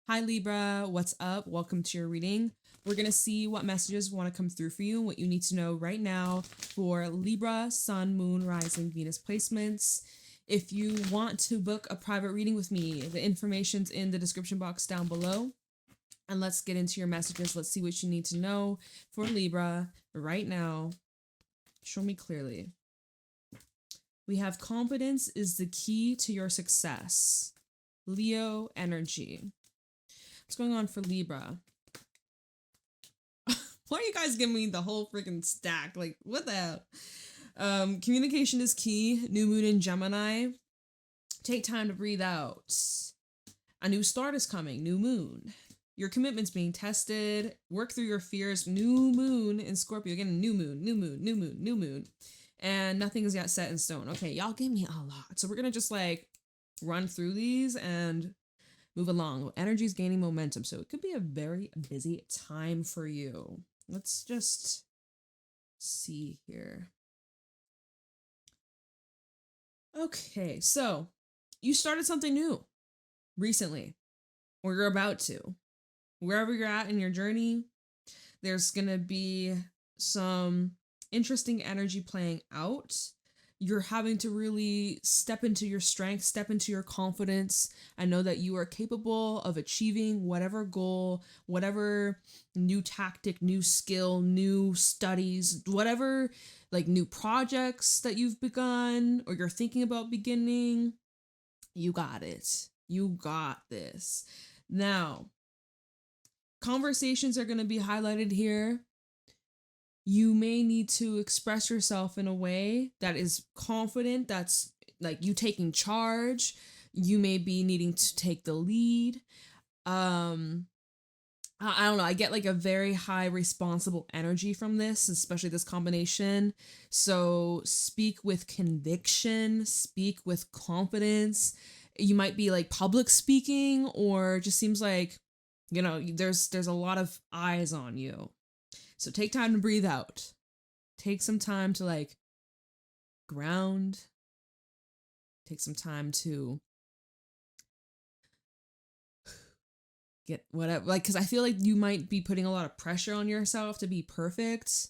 Hi Libra, what's up? Welcome to your reading. We're going to see what messages want to come through for you and what you need to know right now for Libra, Sun, Moon, Rising, Venus placements. If you want to book a private reading with me, the information's in the description box down below. And let's get into your messages. Let's see what you need to know for Libra right now. Show me clearly. We have confidence is the key to your success. Leo energy. What's going on for Libra? Why are you guys giving me the whole freaking stack? Like, what the hell? Communication is key. New moon in Gemini. Take time to breathe out. A new start is coming. New moon. Your commitment's being tested. Work through your fears. New moon in Scorpio. Again, new moon, new moon, new moon, new moon. And nothing is yet set in stone. Okay, y'all gave me a lot. So we're going to just like run through these and move along. Energy's gaining momentum. So it could be a very busy time for you. Let's just see here. Okay, so you started something new recently, or you're about to. Wherever you're at in your journey, there's going to be some interesting energy playing out. You're having to really step into your strength, step into your confidence. I know that you are capable of achieving whatever goal, whatever new tactic, new skill, new studies, whatever like new projects that you've begun or you're thinking about beginning. You got it. You got this. Now, conversations are going to be highlighted here. You may need to express yourself in a way that is confident, that's like you taking charge. You may be needing to take the lead. I don't know. I get like a very high responsible energy from this, especially this combination. So speak with conviction, speak with confidence. You might be like public speaking, or just seems like, you know, there's a lot of eyes on you. So take time to breathe out. Take some time to like ground. Take some time to get whatever, like, because I feel like you might be putting a lot of pressure on yourself to be perfect,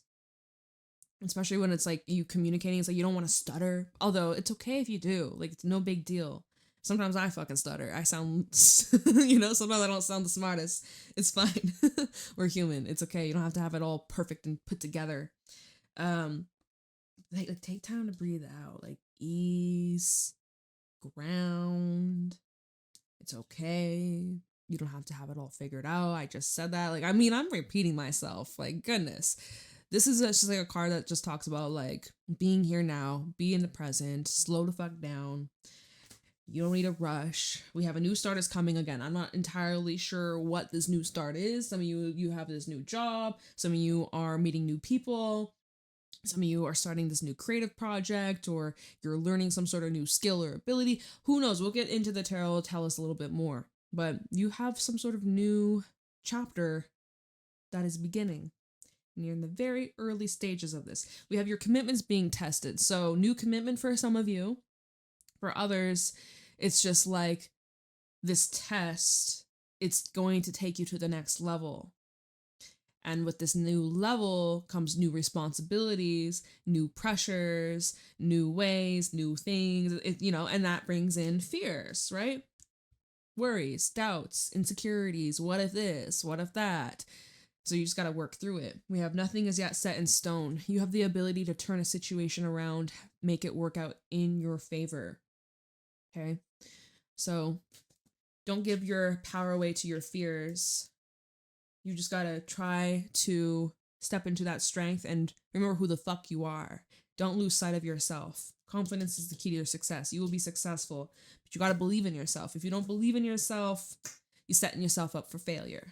especially when it's like you communicating. It's like you don't want to stutter, although it's okay if you do. Like, it's no big deal. Sometimes I fucking stutter. I sound, you know, sometimes I don't sound the smartest. It's fine. We're human. It's okay. You don't have to have it all perfect and put together. Like take time to breathe out. Like ease, ground. It's okay. You don't have to have it all figured out. I just said that. Like, I mean, I'm repeating myself. Like, goodness. This is just like a card that just talks about like being here now, be in the present, slow the fuck down. You don't need a rush. We have a new start is coming again. I'm not entirely sure what this new start is. Some of you have this new job. Some of you are meeting new people. Some of you are starting this new creative project, or you're learning some sort of new skill or ability. Who knows? We'll get into the tarot, tell us a little bit more. But you have some sort of new chapter that is beginning. And you're in the very early stages of this. We have your commitments being tested. So new commitment for some of you. For others, it's just like this test, it's going to take you to the next level. And with this new level comes new responsibilities, new pressures, new ways, new things, you know, and that brings in fears, right? Worries, doubts, insecurities. What if this? What if that? So you just got to work through it. We have nothing is yet set in stone. You have the ability to turn a situation around, make it work out in your favor. Okay? So don't give your power away to your fears. You just gotta try to step into that strength and remember who the fuck you are. Don't lose sight of yourself. Confidence is the key to your success. You will be successful, but you gotta believe in yourself. If you don't believe in yourself, you're setting yourself up for failure.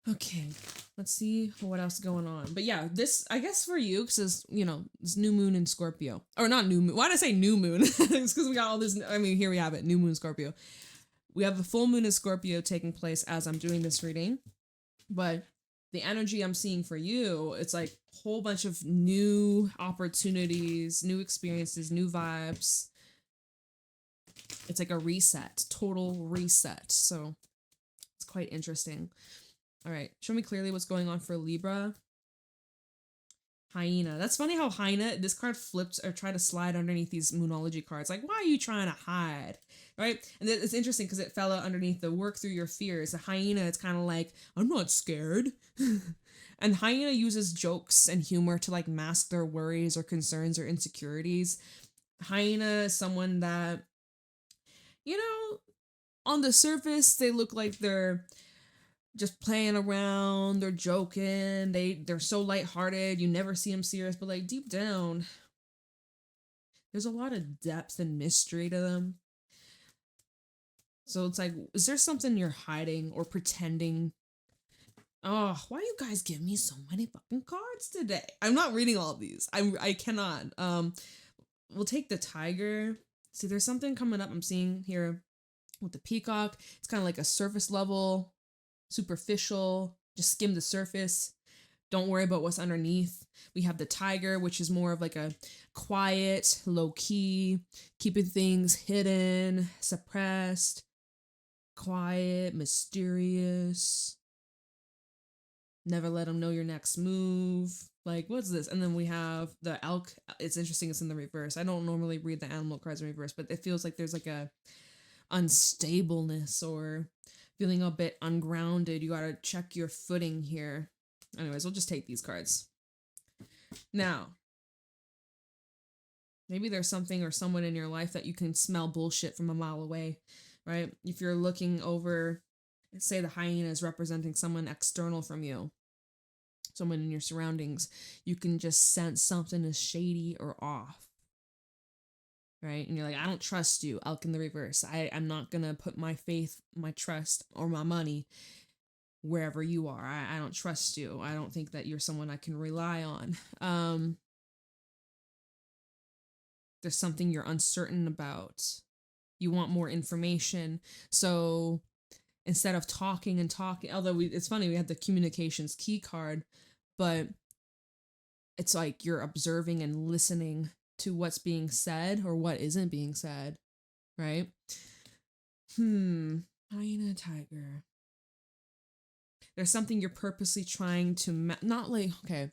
Okay, let's see what else is going on. But yeah, this, I guess for you, because, you know, this new moon in Scorpio. Or not new moon. Why did I say new moon? It's because we got all this, I mean, here we have it. New moon Scorpio. We have the full moon in Scorpio taking place as I'm doing this reading. But the energy I'm seeing for you, it's like a whole bunch of new opportunities, new experiences, new vibes. It's like a reset, total reset. So it's quite interesting. All right, show me clearly what's going on for Libra. Hyena. That's funny how Hyena, this card flipped or tried to slide underneath these Moonology cards. Like, why are you trying to hide? Right? And it's interesting because it fell out underneath the work through your fears. The Hyena, it's kind of like, I'm not scared. And Hyena uses jokes and humor to like mask their worries or concerns or insecurities. Hyena is someone that, you know, on the surface, they look like they're just playing around, they're joking, they're so lighthearted, you never see them serious, but like deep down, there's a lot of depth and mystery to them. So it's like, is there something you're hiding or pretending? Oh, why you guys give me so many fucking cards today? I'm not reading all of these. I cannot. We'll take the tiger. See, there's something coming up I'm seeing here with the peacock. It's kind of like a surface level, superficial, just skim the surface. Don't worry about what's underneath. We have the tiger, which is more of like a quiet, low key, keeping things hidden, suppressed, quiet, mysterious. Never let them know your next move. Like, what's this? And then we have the elk. It's interesting it's in the reverse. I don't normally read the animal cards in reverse, but it feels like there's like a unstableness or feeling a bit ungrounded. You gotta check your footing here. Anyways, we'll just take these cards. Now, maybe there's something or someone in your life that you can smell bullshit from a mile away, right? If you're looking over, say the hyena is representing someone external from you, someone in your surroundings, you can just sense something is shady or off. Right? And you're like, I don't trust you, elk in the reverse. I'm not gonna put my faith, my trust, or my money wherever you are. I don't trust you. I don't think that you're someone I can rely on. There's something you're uncertain about. You want more information. So instead of talking and talking, although it's funny, we had the communications key card, but it's like you're observing and listening to what's being said or what isn't being said, right? Hyena, tiger. There's something you're purposely trying to not like, okay,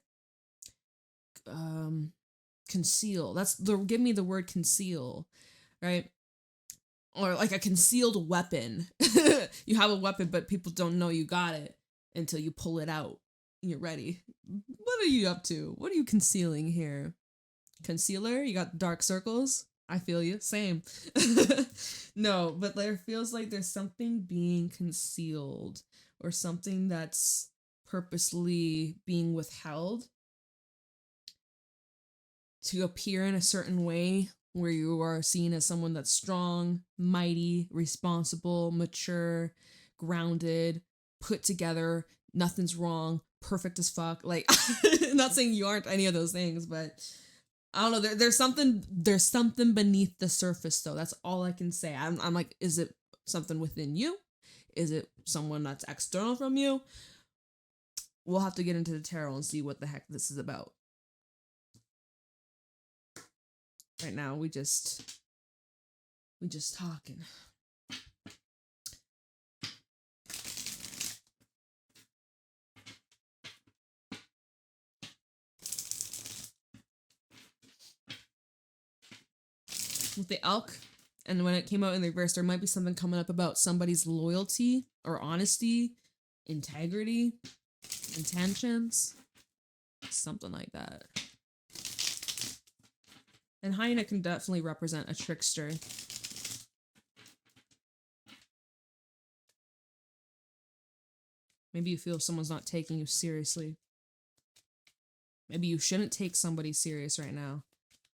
conceal. Give me the word conceal, right? Or like a concealed weapon. You have a weapon, but people don't know you got it until you pull it out. You're ready. What are you up to? What are you concealing here? Concealer? You got dark circles? I feel you. Same. No, but there feels like there's something being concealed or something that's purposely being withheld to appear in a certain way where you are seen as someone that's strong, mighty, responsible, mature, grounded, put together, nothing's wrong, perfect as fuck. Like, not saying you aren't any of those things, but I don't know. There's something beneath the surface, though. That's all I can say. I'm like, is it something within you? Is it someone that's external from you? We'll have to get into the tarot and see what the heck this is about. Right now, we just talking. With the elk, and when it came out in the reverse, there might be something coming up about somebody's loyalty or honesty, integrity, intentions, something like that. And hyena can definitely represent a trickster. Maybe you feel someone's not taking you seriously. Maybe you shouldn't take somebody serious right now.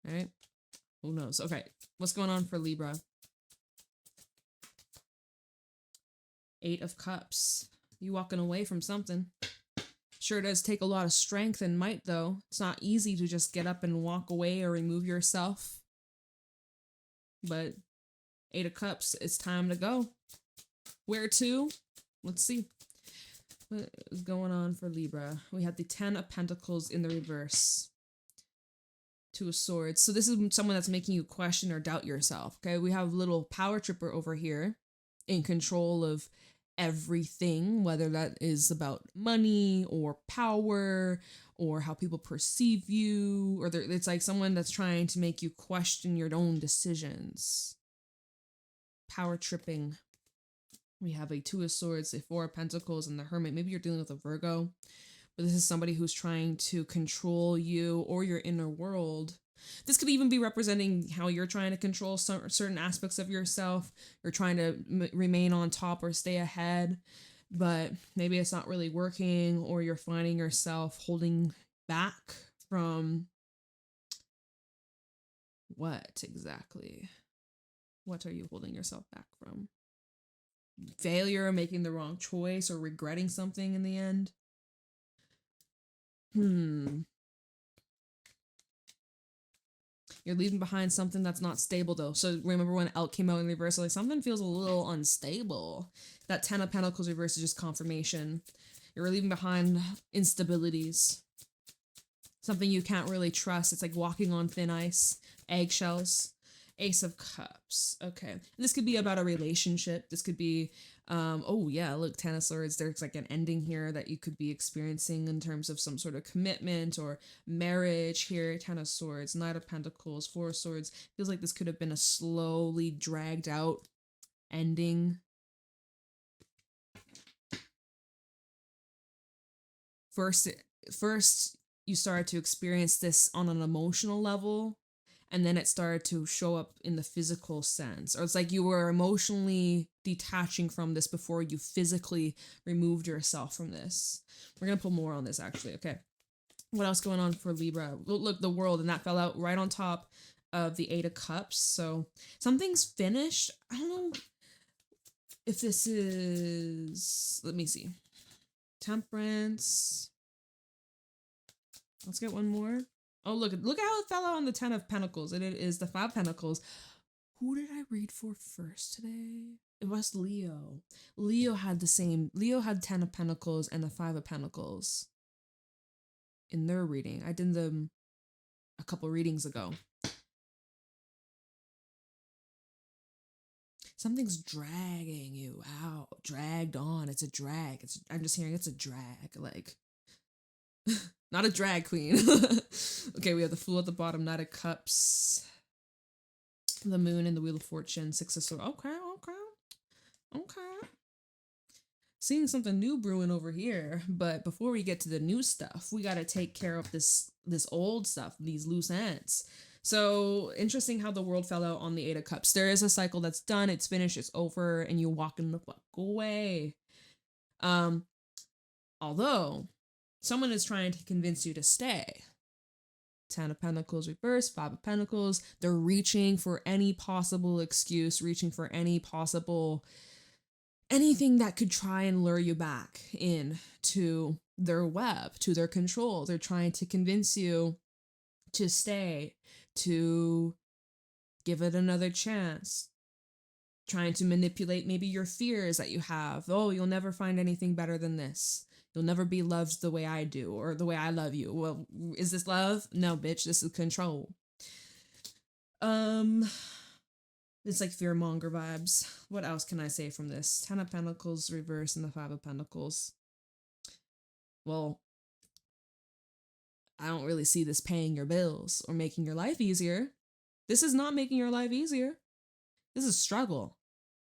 All right? Who knows? Okay, what's going on for Libra? 8 of Cups. You walking away from something. Sure does take a lot of strength and might, though. It's not easy to just get up and walk away or remove yourself. But 8 of Cups, it's time to go. Where to? Let's see. What is going on for Libra? We have the 10 of Pentacles in the reverse. Two of Swords. So this is someone that's making you question or doubt yourself. Okay, we have little power tripper over here in control of everything, whether that is about money or power or how people perceive you, or it's like someone that's trying to make you question your own decisions. Power tripping. We have a Two of Swords, a Four of Pentacles, and the Hermit. Maybe you're dealing with a Virgo, but this is somebody who's trying to control you or your inner world. This could even be representing how you're trying to control certain aspects of yourself. You're trying to remain on top or stay ahead, but maybe it's not really working, or you're finding yourself holding back from what exactly? What are you holding yourself back from? Failure, making the wrong choice, or regretting something in the end? You're leaving behind something that's not stable, though. So remember when Elk came out in reverse, like something feels a little unstable. That Ten of Pentacles reverse is just confirmation. You're leaving behind instabilities. Something you can't really trust. It's like walking on thin ice, eggshells. Ace of Cups. Okay. This could be about a relationship. This could be, oh yeah, look, Ten of Swords. There's like an ending here that you could be experiencing in terms of some sort of commitment or marriage here. Ten of Swords, Knight of Pentacles, Four of Swords. Feels like this could have been a slowly dragged out ending. First, you started to experience this on an emotional level, and then it started to show up in the physical sense. Or it's like you were emotionally detaching from this before you physically removed yourself from this. We're going to pull more on this, actually. Okay. What else going on for Libra? Look, the World, and that fell out right on top of the Eight of Cups. So something's finished. I don't know if this is... Let me see. Temperance. Let's get one more. Oh, look how it fell out on the Ten of Pentacles. And it is the Five of Pentacles. Who did I read for first today? It was Leo. Leo had Ten of Pentacles and the Five of Pentacles in their reading. I did them a couple readings ago. Something's dragging you out. Dragged on. It's a drag. I'm just hearing it's a drag. Like... Not a drag queen. Okay, we have the Fool at the bottom, Knight of Cups, the Moon, and the Wheel of Fortune, Six of Swords. Okay. Seeing something new brewing over here, but before we get to the new stuff, we got to take care of this old stuff, these loose ends. So interesting how the World fell out on the Eight of Cups. There is a cycle that's done, it's finished, it's over, and you're walking the fuck away. Although someone is trying to convince you to stay. Ten of Pentacles reverse, Five of Pentacles. They're reaching for any possible excuse, reaching for anything that could try and lure you back in to their web, to their control. They're trying to convince you to stay, to give it another chance. Trying to manipulate maybe your fears that you have. Oh, you'll never find anything better than this. You'll never be loved the way I do, or the way I love you. Well, is this love? No, bitch, this is control. It's like fearmonger vibes. What else can I say from this? Ten of Pentacles reverse and the Five of Pentacles. Well, I don't really see this paying your bills or making your life easier. This is not making your life easier. This is struggle.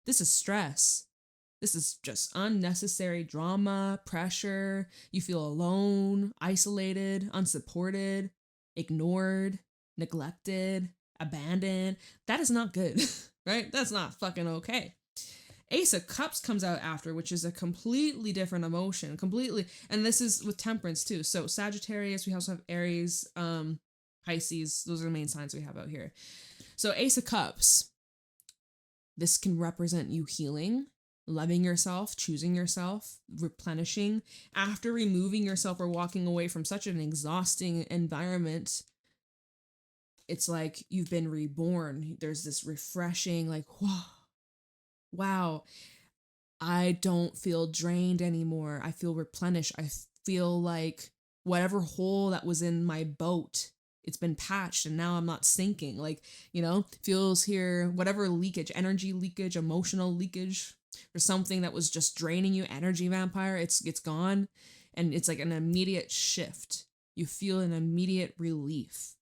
This is stress. This is just unnecessary drama, pressure. You feel alone, isolated, unsupported, ignored, neglected, abandoned. That is not good, right? That's not fucking okay. Ace of Cups comes out after, which is a completely different emotion, and this is with Temperance too. So Sagittarius, we also have Aries, Pisces. Those are the main signs we have out here. So Ace of Cups, this can represent you healing, loving yourself, choosing yourself, replenishing. After removing yourself or walking away from such an exhausting environment, it's like you've been reborn. There's this refreshing, like, whoa, wow, I don't feel drained anymore. I feel replenished. I feel like whatever hole that was in my boat it's been patched and now I'm not sinking. Like, you know, feels here, whatever leakage, energy leakage, emotional leakage, or something that was just draining you, energy vampire, it's gone. And it's like an immediate shift. You feel an immediate relief.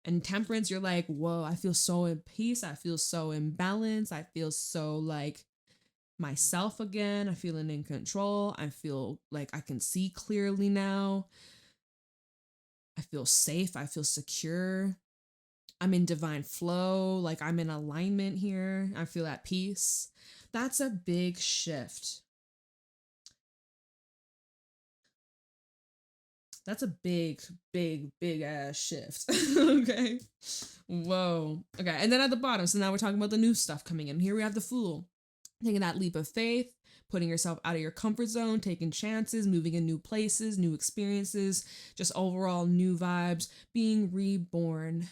And temperance, you're like, whoa, I feel so in peace. I feel so in balance. I feel so like myself again. I feel in control. I feel like I can see clearly now. I feel safe. I feel secure. I'm in divine flow. Like I'm in alignment here. I feel at peace. That's a big shift. That's a big, big, big ass shift. Okay. Whoa. Okay. And then at the bottom, so now we're talking about the new stuff coming in. Here we have the Fool. Taking that leap of faith, putting yourself out of your comfort zone, taking chances, moving in new places, new experiences, just overall new vibes, being reborn.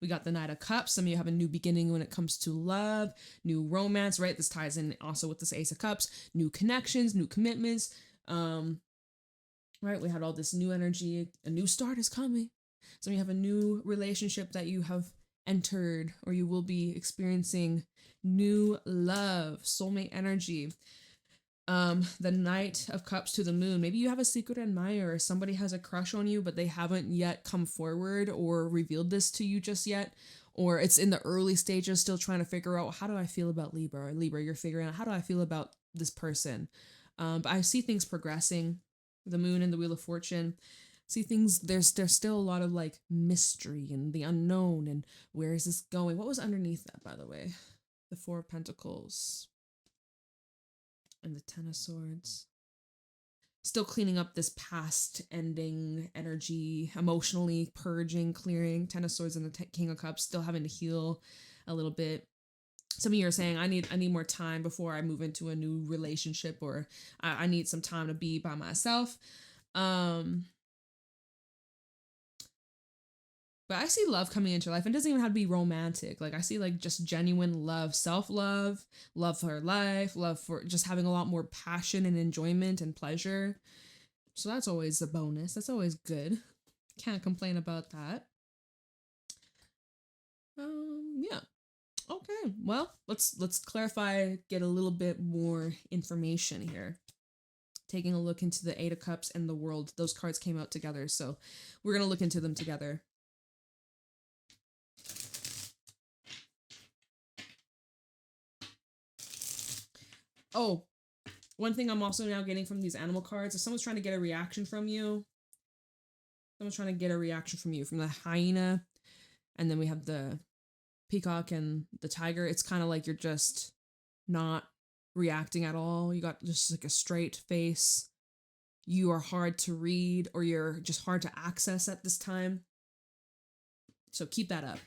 We got the Knight of Cups. Some of you have a new beginning when it comes to love, new romance, right? This ties in also with this Ace of Cups, new connections, new commitments. Right? We had all this new energy. A new start is coming. So you have a new relationship that you have entered, or you will be experiencing new love, soulmate energy. The Knight of Cups to the Moon. Maybe you have a secret admirer, somebody has a crush on you, but they haven't yet come forward or revealed this to you just yet. Or it's in the early stages, still trying to figure out, how do I feel about Libra? Or Libra, you're figuring out, how do I feel about this person? But I see things progressing. The Moon and the Wheel of Fortune. See things, there's still a lot of like mystery and the unknown and where is this going? What was underneath that, by the way? The Four of Pentacles and the Ten of Swords. Still cleaning up this past ending energy, emotionally purging, clearing. Ten of Swords and the King of Cups, still having to heal a little bit. Some of you are saying, I need more time before I move into a new relationship, or I need some time to be by myself. But I see love coming into your life. It doesn't even have to be romantic. Like I see like just genuine love, self-love, love for life, love for just having a lot more passion and enjoyment and pleasure. So that's always a bonus. That's always good. Can't complain about that. Yeah. Okay. Well, let's clarify, get a little bit more information here. Taking a look into the Eight of Cups and the World. Those cards came out together, so we're going to look into them together. Oh, one thing I'm also now getting from these animal cards, if someone's trying to get a reaction from you, from the hyena, and then we have the peacock and the tiger, it's kind of like you're just not reacting at all. You got just like a straight face. You are hard to read, or you're just hard to access at this time. So keep that up.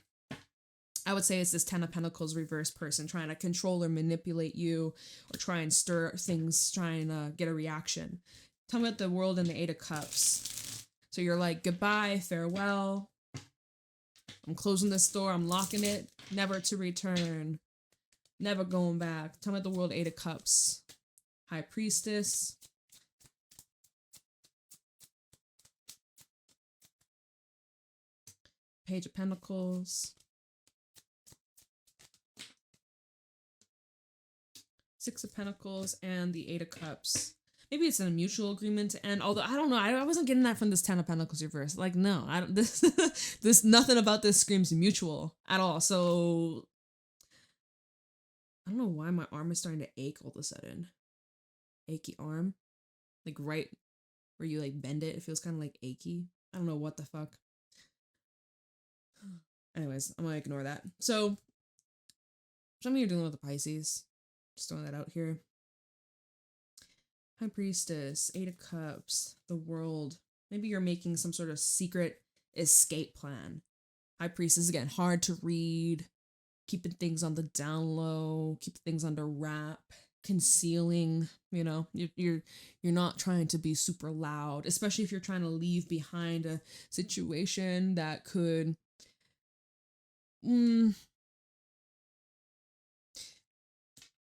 I would say it's this Ten of Pentacles reverse person trying to control or manipulate you, or try and stir things, trying to get a reaction. Tell me about the World and the Eight of Cups. So you're like, goodbye, farewell. I'm closing this door. I'm locking it. Never to return. Never going back. Tell me about the World, Eight of Cups. High Priestess. Page of Pentacles. Six of Pentacles and the Eight of Cups. Maybe it's a mutual agreement to end. Although I don't know, I wasn't getting that from this Ten of Pentacles reverse. Like, no, I don't. This nothing about this screams mutual at all. So I don't know why my arm is starting to ache all of a sudden. Achy arm, like right where you like bend it. It feels kind of like achy. I don't know what the fuck. Anyways, I'm gonna ignore that. So some of you are dealing with the Pisces. Just throwing that out here. High Priestess, Eight of Cups, the World. Maybe you're making some sort of secret escape plan. High Priestess, again, hard to read, keeping things on the down low, keeping things under wrap, concealing, you know, you're not trying to be super loud, especially if you're trying to leave behind a situation that could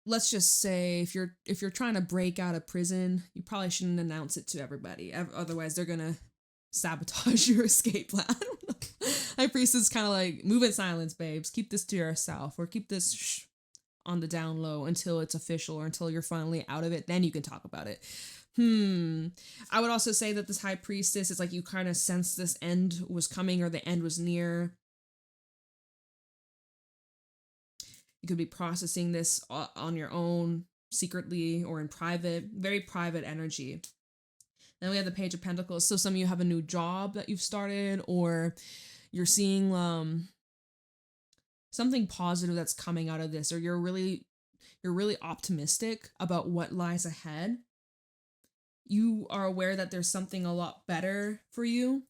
let's just say if you're trying to break out of prison, you probably shouldn't announce it to everybody. Otherwise, they're gonna sabotage your escape plan. I don't know. High Priestess kind of like, move in silence, babes. Keep this to yourself, or keep this on the down low until it's official, or until you're finally out of it. Then you can talk about it. I would also say that this High Priestess is like, you kind of sense this end was coming, or the end was near. You could be processing this on your own, secretly or in private, very private energy. Then we have the Page of Pentacles. So some of you have a new job that you've started, or you're seeing something positive that's coming out of this, or you're really optimistic about what lies ahead. You are aware that there's something a lot better for you.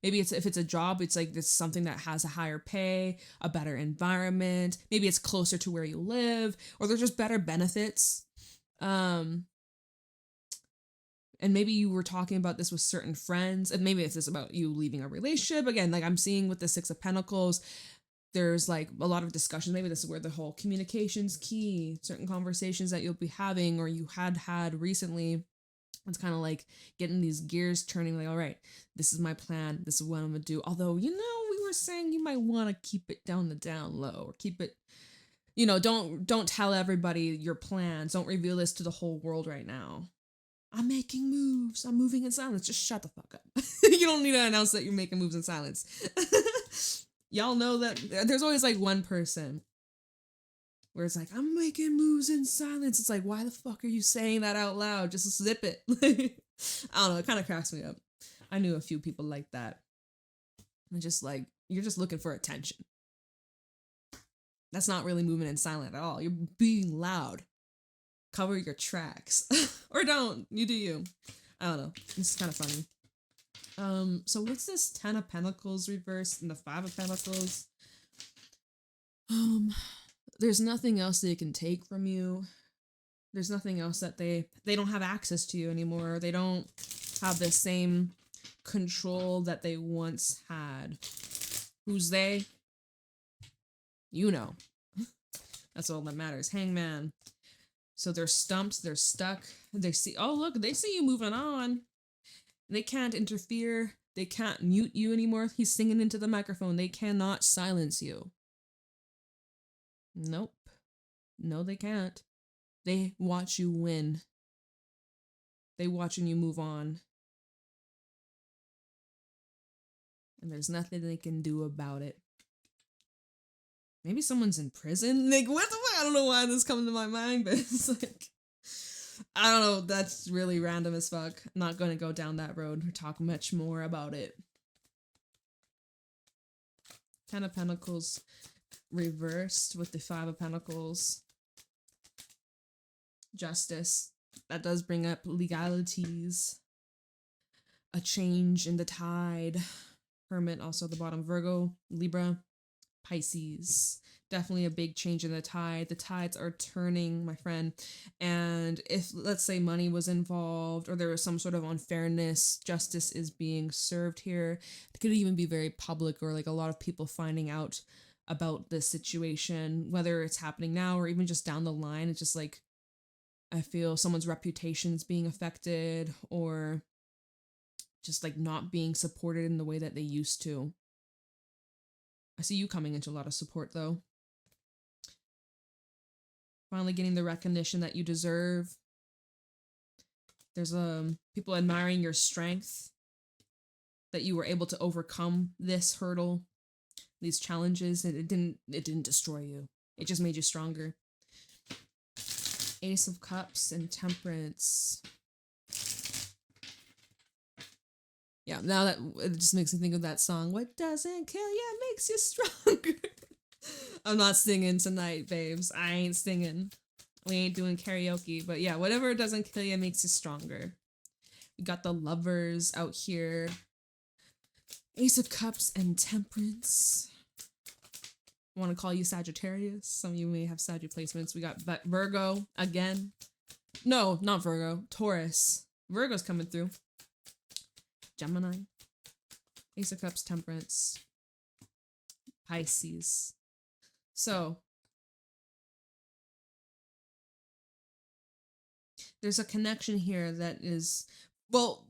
Maybe if it's a job, it's like this something that has a higher pay, a better environment. Maybe it's closer to where you live, or there's just better benefits. And maybe you were talking about this with certain friends, and maybe it's just about you leaving a relationship. Again, like I'm seeing with the Six of Pentacles, there's like a lot of discussions. Maybe this is where the whole communication's key, certain conversations that you'll be having, or you had recently. It's kind of like getting these gears turning, like, all right, this is my plan. This is what I'm going to do. Although, we were saying you might want to keep it down low, or keep it, don't tell everybody your plans. Don't reveal this to the whole world right now. I'm making moves. I'm moving in silence. Just shut the fuck up. You don't need to announce that you're making moves in silence. Y'all know that there's always like one person where it's like, I'm making moves in silence. It's like, why the fuck are you saying that out loud? Just zip it. I don't know. It kind of cracks me up. I knew a few people like that. And just like, you're just looking for attention. That's not really moving in silent at all. You're being loud. Cover your tracks. Or don't. You do you. I don't know. This is kind of funny. So what's this 10 of Pentacles reversed and the 5 of Pentacles? There's nothing else they can take from you. There's nothing else that they don't have access to you anymore. They don't have the same control that they once had. Who's they? You know. That's all that matters. Hangman. So they're stumped, they're stuck. They see, oh look, they see you moving on. They can't interfere. They can't mute you anymore. He's singing into the microphone. They cannot silence you. Nope. No, they can't. They watch you win. They watching you move on. And there's nothing they can do about it. Maybe someone's in prison? Like, what the fuck? I don't know why this comes to my mind, but it's like, I don't know. That's really random as fuck. I'm not going to go down that road or talk much more about it. 10 of Pentacles reversed with the 5 of Pentacles. Justice. That does bring up legalities. A change in the tide. Hermit, also at the bottom. Virgo, Libra, Pisces. Definitely a big change in the tide. The tides are turning, my friend. And if, let's say, money was involved, or there was some sort of unfairness, justice is being served here. It could even be very public, or like a lot of people finding out about this situation, whether it's happening now or even just down the line. It's just like, I feel someone's reputation is being affected, or just like not being supported in the way that they used to. I see you coming into a lot of support though. Finally getting the recognition that you deserve. There's people admiring your strength, that you were able to overcome this hurdle, these challenges, and it didn't destroy you. It just made you stronger. Ace of Cups and Temperance. Yeah, now that it just makes me think of that song, what doesn't kill you makes you stronger. I'm not singing tonight, babes. I ain't singing. We ain't doing karaoke, but yeah, whatever doesn't kill you makes you stronger. We got the Lovers out here. Ace of Cups and Temperance. I want to call you Sagittarius. Some of you may have Sagittarius placements. We got Virgo again. No, not Virgo. Taurus. Virgo's coming through. Gemini. Ace of Cups, Temperance. Pisces. So, there's a connection here that is, well,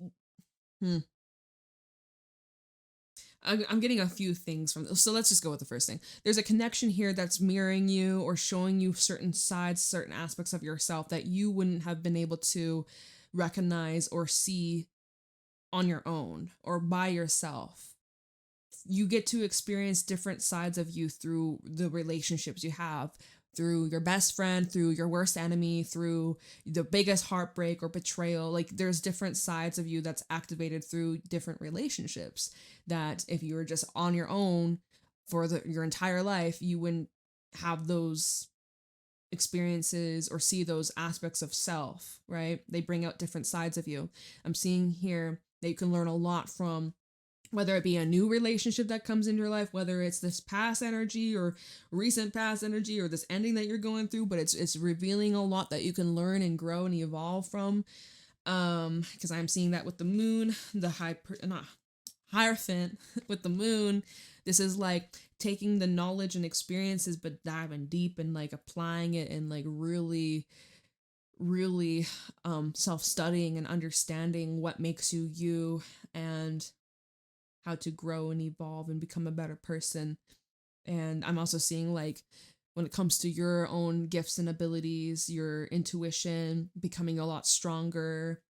I'm getting a few things from this. So let's just go with the first thing. There's a connection here that's mirroring you or showing you certain sides, certain aspects of yourself that you wouldn't have been able to recognize or see on your own or by yourself. You get to experience different sides of you through the relationships you have, through your best friend, through your worst enemy, through the biggest heartbreak or betrayal. Like there's different sides of you that's activated through different relationships that if you were just on your own for your entire life, you wouldn't have those experiences or see those aspects of self, right? They bring out different sides of you. I'm seeing here that you can learn a lot from, whether it be a new relationship that comes in your life, whether it's this past energy or recent past energy or this ending that you're going through, but it's revealing a lot that you can learn and grow and evolve from. Because I'm seeing that with the moon, the Hierophant with the moon. This is like taking the knowledge and experiences, but diving deep and like applying it and like really self-studying and understanding what makes you you and how to grow and evolve and become a better person. And I'm also seeing like when it comes to your own gifts and abilities, your intuition becoming a lot stronger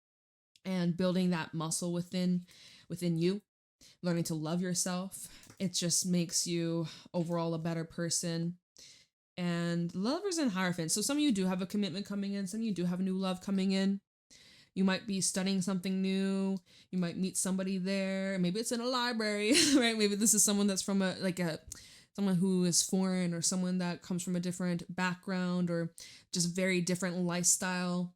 and building that muscle within you, learning to love yourself. It just makes you overall a better person. And Lovers and Hierophant. So some of you do have a commitment coming in. Some of you do have a new love coming in. You might be studying something new. You might meet somebody there. Maybe it's in a library, right? Maybe this is someone that's from someone who is foreign or someone that comes from a different background or just very different lifestyle.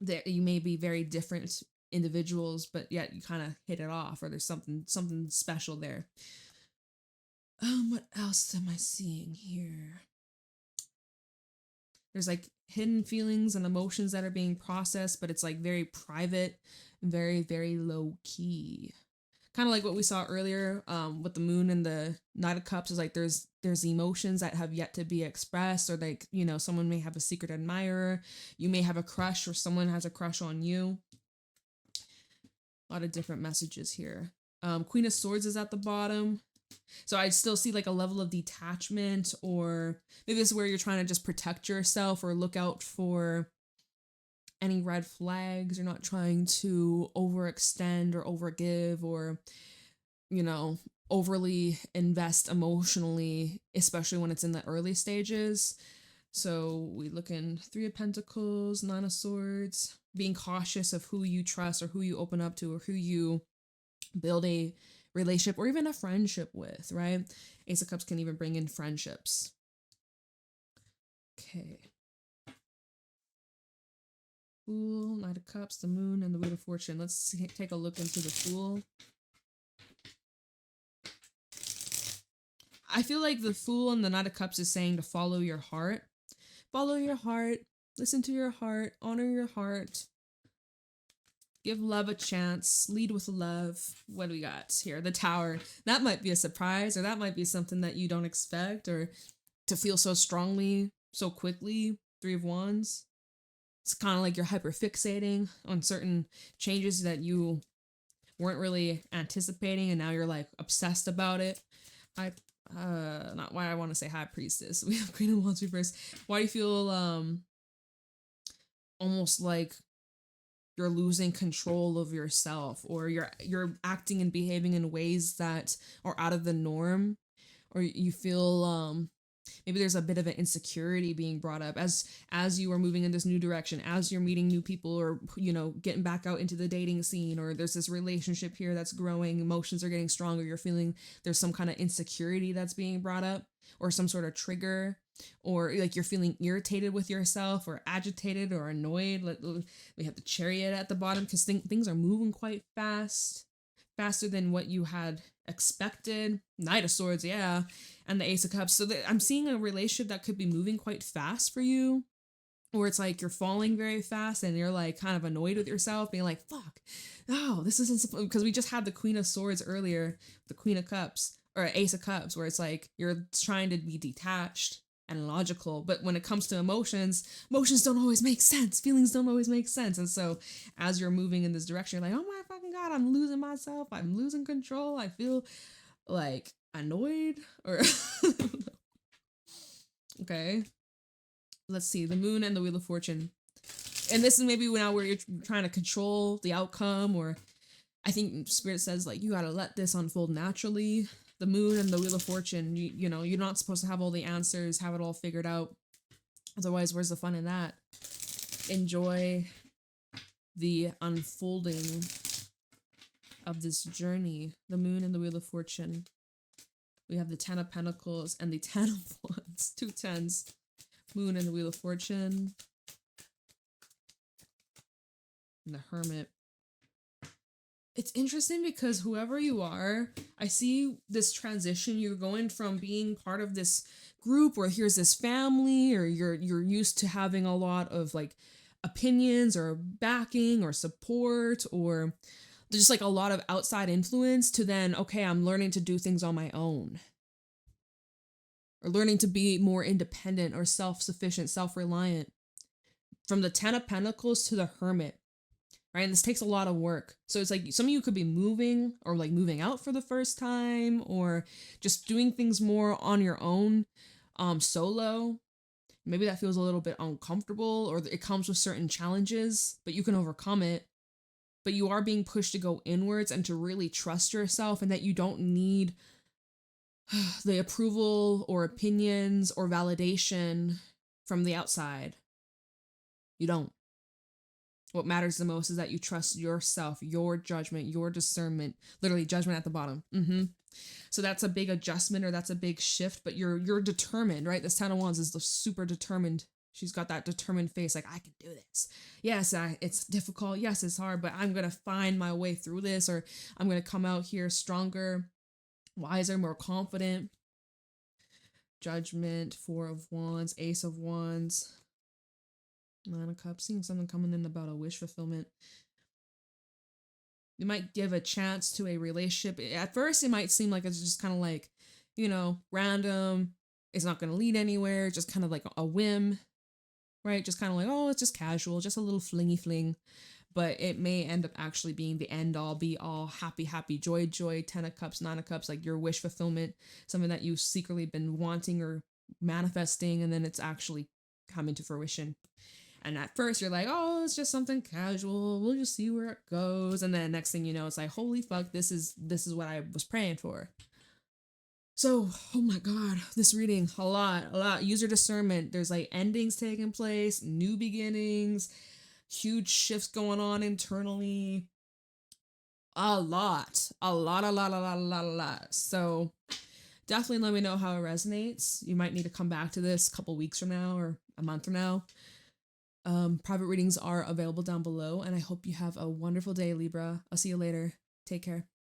That you may be very different individuals, but yet you kind of hit it off, or there's something special there. What else am I seeing here? There's like hidden feelings and emotions that are being processed, but it's like very private, very, very low key. Kind of like what we saw earlier with the moon and the Knight of Cups is like there's emotions that have yet to be expressed, or like, you know, someone may have a secret admirer. You may have a crush or someone has a crush on you. A lot of different messages here. Queen of Swords is at the bottom. So I still see like a level of detachment, or maybe this is where you're trying to just protect yourself or look out for any red flags. You're not trying to overextend or overgive or, you know, overly invest emotionally, especially when it's in the early stages. So we look in Three of Pentacles, Nine of Swords, being cautious of who you trust or who you open up to or who you build a relationship or even a friendship with, right? Ace of Cups can even bring in friendships. Okay. Fool, Knight of Cups, the Moon, and the Wheel of Fortune. Let's take a look into the Fool. I feel like the Fool and the Knight of Cups is saying to follow your heart. Follow your heart. Listen to your heart. Honor your heart. Give love a chance. Lead with love. What do we got here? The Tower. That might be a surprise, or that might be something that you don't expect, or to feel so strongly, so quickly. Three of Wands. It's kind of like you're hyperfixating on certain changes that you weren't really anticipating, and now you're like obsessed about it. Not why I want to say High Priestess. We have Queen of Wands reversed. Why do you feel almost like you're losing control of yourself, or you're acting and behaving in ways that are out of the norm, or you feel maybe there's a bit of an insecurity being brought up as you are moving in this new direction, as you're meeting new people, or, you know, getting back out into the dating scene, or there's this relationship here that's growing, emotions are getting stronger, you're feeling there's some kind of insecurity that's being brought up, or some sort of trigger, or like you're feeling irritated with yourself or agitated or annoyed. We have the Chariot at the bottom because things are moving quite fast, faster than what you had expected. Knight of Swords, yeah, and the Ace of Cups. So I'm seeing a relationship that could be moving quite fast for you, or it's like you're falling very fast and you're like kind of annoyed with yourself, being like, fuck, oh, this isn't, because we just had the Queen of Swords earlier, the Queen of Cups, or Ace of Cups, where it's like you're trying to be detached and logical, but when it comes to emotions don't always make sense. Feelings don't always make sense. And so as you're moving in this direction, you're like, oh my fucking God, I'm losing myself. I'm losing control. I feel like annoyed or okay. Let's see, the moon and the wheel of fortune. And this is maybe now where you're trying to control the outcome, or I think spirit says like you gotta let this unfold naturally. The moon and the wheel of fortune, you know, you're not supposed to have all the answers, have it all figured out. Otherwise, where's the fun in that? Enjoy the unfolding of this journey. The moon and the wheel of fortune. We have the 10 of pentacles and the 10 of wands. 2 tens. Moon and the wheel of fortune. And the hermit. It's interesting because whoever you are, I see this transition. You're going from being part of this group, or here's this family, or you're used to having a lot of like opinions or backing or support, or there's just like a lot of outside influence, to then, okay, I'm learning to do things on my own, or learning to be more independent or self-sufficient, self-reliant. From the 10 of pentacles to the hermit. Right? And this takes a lot of work. So it's like some of you could be moving, or like moving out for the first time, or just doing things more on your own, solo. Maybe that feels a little bit uncomfortable, or it comes with certain challenges, but you can overcome it. But you are being pushed to go inwards and to really trust yourself, and that you don't need the approval or opinions or validation from the outside. You don't. What matters the most is that you trust yourself, your judgment, your discernment, literally judgment at the bottom. So that's a big adjustment, or that's a big shift, but you're determined, right? This 10 of wands is the super determined. She's got that determined face, like, I can do this. Yes, it's difficult. Yes, it's hard, but I'm going to find my way through this, or I'm going to come out here stronger, wiser, more confident. Judgment, 4 of wands, ace of wands. 9 of cups, seeing something coming in about a wish fulfillment. You might give a chance to a relationship. At first, it might seem like it's just kind of like, you know, random. It's not going to lead anywhere. Just kind of like a whim, right? Just kind of like, oh, it's just casual, just a little flingy fling. But it may end up actually being the end all be all, happy, happy, joy, joy, 10 of cups, 9 of cups, like your wish fulfillment, something that you've secretly been wanting or manifesting, and then it's actually coming to fruition. And at first you're like, oh, it's just something casual. We'll just see where it goes. And then next thing you know, it's like, holy fuck, this is what I was praying for. So, oh my God, this reading, a lot. Use your discernment. There's like endings taking place, new beginnings, huge shifts going on internally. A lot. So definitely let me know how it resonates. You might need to come back to this a couple weeks from now or a month from now. Private readings are available down below, and I hope you have a wonderful day, Libra. I'll see you later. Take care.